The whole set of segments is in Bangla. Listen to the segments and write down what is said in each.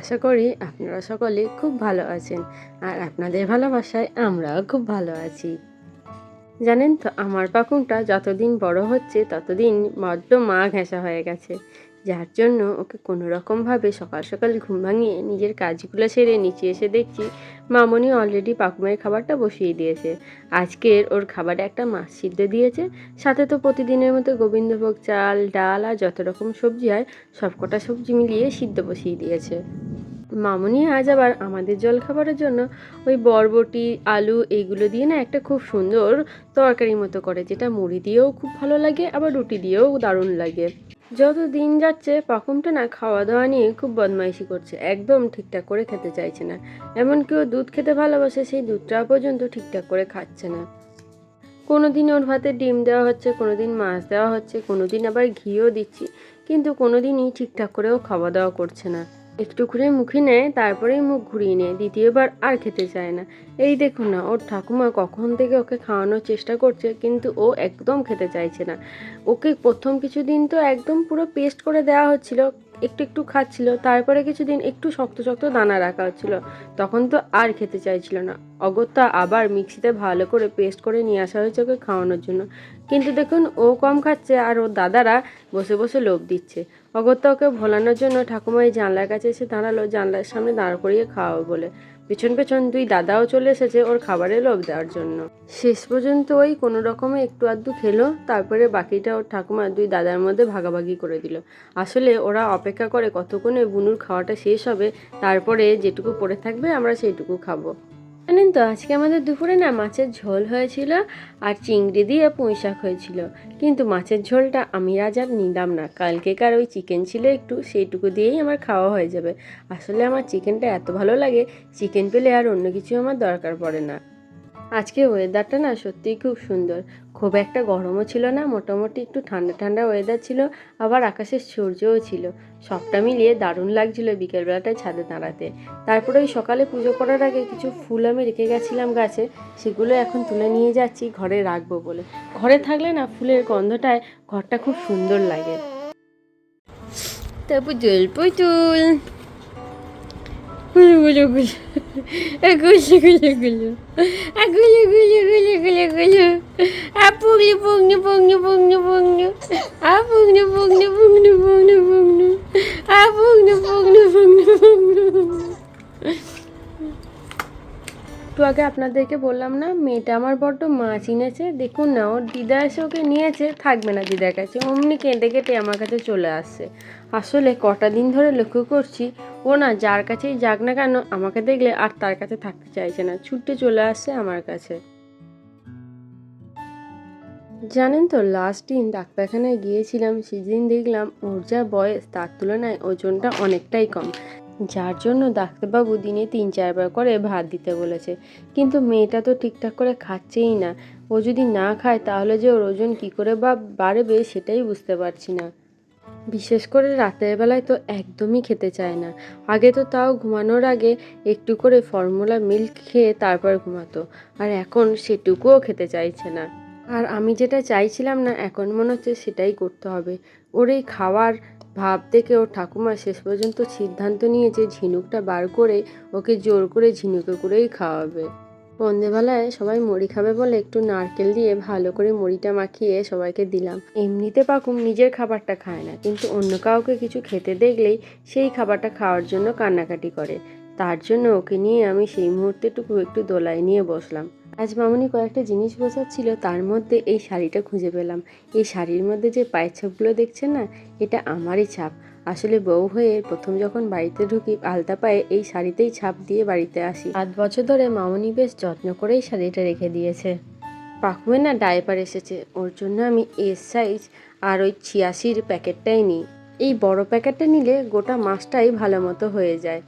আশা করি আপনারা সকলে খুব ভালো আছেন আর আপনাদের ভালোবাসায় আমরাও খুব ভালো আছি। জানেন তো আমার পাকুনটা যতদিন বড় হচ্ছে ততদিন বড্ড মা ঘেঁষা হয়ে গেছে, যার জন্য ওকে কোনো রকমভাবে সকাল সকাল ঘুম ভাঙিয়ে নিজের কাজগুলো সেরে নিচে এসে দেখছি মামনি অলরেডি পাকুমের খাবারটা বসিয়ে দিয়েছে। আজকের ওর খাবারে একটা মাছ সিদ্ধ দিয়েছে, সাথে তো প্রতিদিনের মতো গোবিন্দভোগ চাল ডাল আর যত রকম সবজি হয় সবকটা সবজি মিলিয়ে সিদ্ধ বসিয়ে দিয়েছে। মামুনি আজ আবার আমাদের জলখাবারের জন্য ওই বরবটি আলু এইগুলো দিয়ে না একটা খুব সুন্দর তরকারি মতো করে, যেটা মুড়ি দিয়েও খুব ভালো লাগে আবার রুটি দিয়েও দারুণ লাগে। যত দিন যাচ্ছে পাকুমটা না খাওয়া দাওয়া নিয়ে খুব বদমাইশি করছে, একদম ঠিকঠাক করে খেতে চাইছে না। এমনকি ও দুধ খেতে ভালোবাসে, সেই দুধটা পর্যন্ত ঠিকঠাক করে খাচ্ছে না। কোনো দিন ওর ভাতে ডিম দেওয়া হচ্ছে, কোনো দিন মাছ দেওয়া হচ্ছে, কোনো দিন আবার ঘিও দিচ্ছি, কিন্তু কোনো দিনই ঠিকঠাক করেও খাওয়া দাওয়া করছে না। একটু করে মুখে নেয়, তারপরেই মুখ ঘুরিয়ে নেয়, দ্বিতীয়বার আর খেতে চায় না। এই দেখুন না, ওর ঠাকুমা কখন থেকে ওকে খাওয়ানোর চেষ্টা করছে, কিন্তু ও একদম খেতে চাইছে না। ওকে প্রথম কিছুদিন তো একদম পুরো পেস্ট করে দেওয়া হচ্ছিল, একটু একটু খাচ্ছিল, তারপরে কিছুদিন একটু শক্ত শক্ত দানা রাখা হচ্ছিল, তখন তো আর খেতে চাইছিল না। অগত্যা আবার মিক্সিতে ভালো করে পেস্ট করে নিয়ে আসা হয়েছে ওকে খাওয়ানোর জন্য, কিন্তু দেখুন ও কম খাচ্ছে আর ওর দাদারা বসে বসে লোভ দিচ্ছে। অগত্যা ওকে ভোলানোর জন্য ঠাকুমা এই জানলার কাছে এসে দাঁড়ালো, জানলার সামনে দাঁড় করিয়ে খাওয়াবো বলে। পেছন পেছন দুই দাদাও চলে এসেছে ওর খাবারে লোভ দেওয়ার জন্য। শেষ পর্যন্ত ওই কোনো রকমে একটু আধটু খেলো, তারপরে বাকিটা ওর ঠাকুমা দুই দাদার মধ্যে ভাগাভাগি করে দিল। আসলে ওরা অপেক্ষা করে কতক্ষণে বুনুর খাওয়াটা শেষ হবে, তারপরে যেটুকু পড়ে থাকবে আমরা সেইটুকু খাবো। জানেন তো আজকে আমাদের দুপুরে না মাছের ঝোল হয়েছিল আর চিংড়ি দিয়ে পুঁই শাক হয়েছিল, কিন্তু মাছের ঝোলটা আমি আজ আর নিলাম না, কালকেকার ওই চিকেন ছিল একটু, সেইটুকু দিয়েই আমার খাওয়া হয়ে যাবে। আসলে আমার চিকেনটা এত ভালো লাগে, চিকেন পেলে আর অন্য কিছু আমার দরকার পড়ে না। আজকে ওয়েদারটা না সত্যিই খুব সুন্দর, খুব একটা গরমও ছিল না, মোটামুটি একটু ঠান্ডা ঠান্ডা ওয়েদার ছিল, আবার আকাশের সূর্যও ছিল। সবটা মিলিয়ে দারুণ লাগছিল বিকেলবেলাটায় ছাদে দাঁড়াতে। তারপরে ওই সকালে পুজো করার আগে কিছু ফুল আমি রেখে গেছিলাম গাছে, সেগুলো এখন তুলে নিয়ে যাচ্ছি ঘরে রাখবো বলে। ঘরে থাকলে না ফুলের গন্ধটায় ঘরটা খুব সুন্দর লাগে। তারপর জল পুতুল গুলো গুলো গুলো গুলো গুলো গুলো গুলো গুলো গুলো গুলো গুলো পুগলি পুগনি পুগনি পুগনি পুগনি পুগনি পুগনি পুগনি পুগনি পুগনি পুগনি পুগনি পুগনি পুগনি। একটু আগে আপনাদেরকে বললাম না, মেয়েটা আমার বড্ড মাছ এনেছে, দেখুন না ওর দিদা এসে ওকে নিয়েছে, থাকবে না দিদার কাছে, অমনি কেঁদে কেটে আমার কাছে চলে আসছে। আসলে কটা দিন ধরে লক্ষ্য করছি ও না যার কাছেই যাক না কেন আমাকে দেখলে আর তার কাছে থাকতে চাইছে না, ছুটে চলে আসছে আমার কাছে। জানেন তো লাস্ট দিন ডাক্তারখানায় গিয়েছিলাম, সেদিন দেখলাম ওর যা বয়স তার তুলনায় ওজনটা অনেকটাই কম, যার জন্য ডাক্তারবাবু দিনে 3-4 বার করে ভাত দিতে বলেছে। কিন্তু মেয়েটা তো ঠিকঠাক করে খাচ্ছেই না, ও যদি না খায় তাহলে যে ওর ওজন কী করে বা বাড়বে সেটাই বুঝতে পারছি না। বিশেষ করে রাতের বেলায় তো একদমই খেতে চায় না। আগে তো তাও ঘুমানোর আগে একটু করে ফর্মুলা মিল্ক খেয়ে তারপর ঘুমাতো, আর এখন সেটুকুও খেতে চাইছে না। আর আমি যেটা চাইছিলাম না এখন মনে হচ্ছে সেটাই করতে হবে। ওর এই খাওয়ার ভাব দেখে ওর ঠাকুমা শেষ পর্যন্ত সিদ্ধান্ত নিয়েছে ঝিনুকটা বার করে ওকে জোর করে ঝিনুকে করেই খাওয়াবে। সন্ধেবেলায় সবাই মুড়ি খাবে বলে একটু নারকেল দিয়ে ভালো করে মুড়িটা মাখিয়ে সবাইকে দিলাম। এমনিতে পাকুম নিজের খাবারটা খায় না, কিন্তু অন্য কাউকে কিছু খেতে দেখলেই সেই খাবারটা খাওয়ার জন্য কান্নাকাটি করে। তার জন্য ওকে নিয়ে আমি সেই মুহূর্তেটুকু একটু দোলায় নিয়ে বসলাম। আজ মামনি কয়েকটা জিনিস বোঝাচ্ছিল, তার মধ্যে এই শাড়িটা খুঁজে পেলাম। এই শাড়ির মধ্যে যে পায়ের ছাপগুলো দেখছেন না, এটা আমারই ছাপ। আসলে বউ হয়ে প্রথম যখন বাড়িতে ঢুকি আলতা পায়ে এই শাড়িতেই ছাপ দিয়ে বাড়িতে আসি। 8 বছর ধরে মামনি বেশ যত্ন করেই শাড়িটা রেখে দিয়েছে। পাকুমের না ডায়পার এসেছে, ওর জন্য আমি এস সাইজ আর ওই 86-র প্যাকেটটাই নিই। এই বড় প্যাকেটটা নিলে গোটা মাসটাই ভালো মতো হয়ে যায়।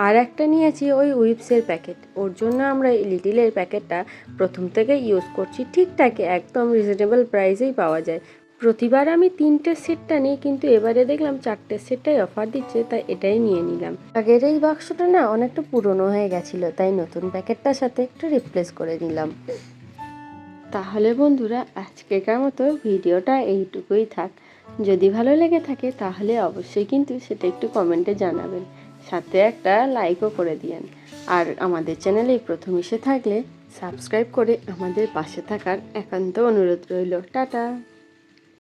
আর একটা নিয়েছি ওই উইপসের প্যাকেট, ওর জন্য আমরা এই লিটিলের প্যাকেটটা প্রথম থেকে ইউজ করছি, ঠিকঠাক একদম রিজনেবল প্রাইসেই পাওয়া যায়। প্রতিবার আমি 3টে সেটটা নিই, কিন্তু এবারে দেখলাম 4টে সেটটাই অফার দিচ্ছে, তাই এটাই নিয়ে নিলাম। আগের এই বাক্সটা না অনেকটা পুরনো হয়ে গেছিলো, তাই নতুন প্যাকেটটার সাথে একটু রিপ্লেস করে নিলাম। তাহলে বন্ধুরা আজকেকার মতো ভিডিওটা এইটুকুই থাক। যদি ভালো লেগে থাকে তাহলে অবশ্যই কিন্তু সেটা একটু কমেন্টে জানাবেন। সাথে একটা লাইকও করে দিয়েন। আর আমাদের চ্যানেলে প্রথম এসে থাকলে সাবস্ক্রাইব করে আমাদের পাশে থাকার একান্ত অনুরোধ রইল। টাটা।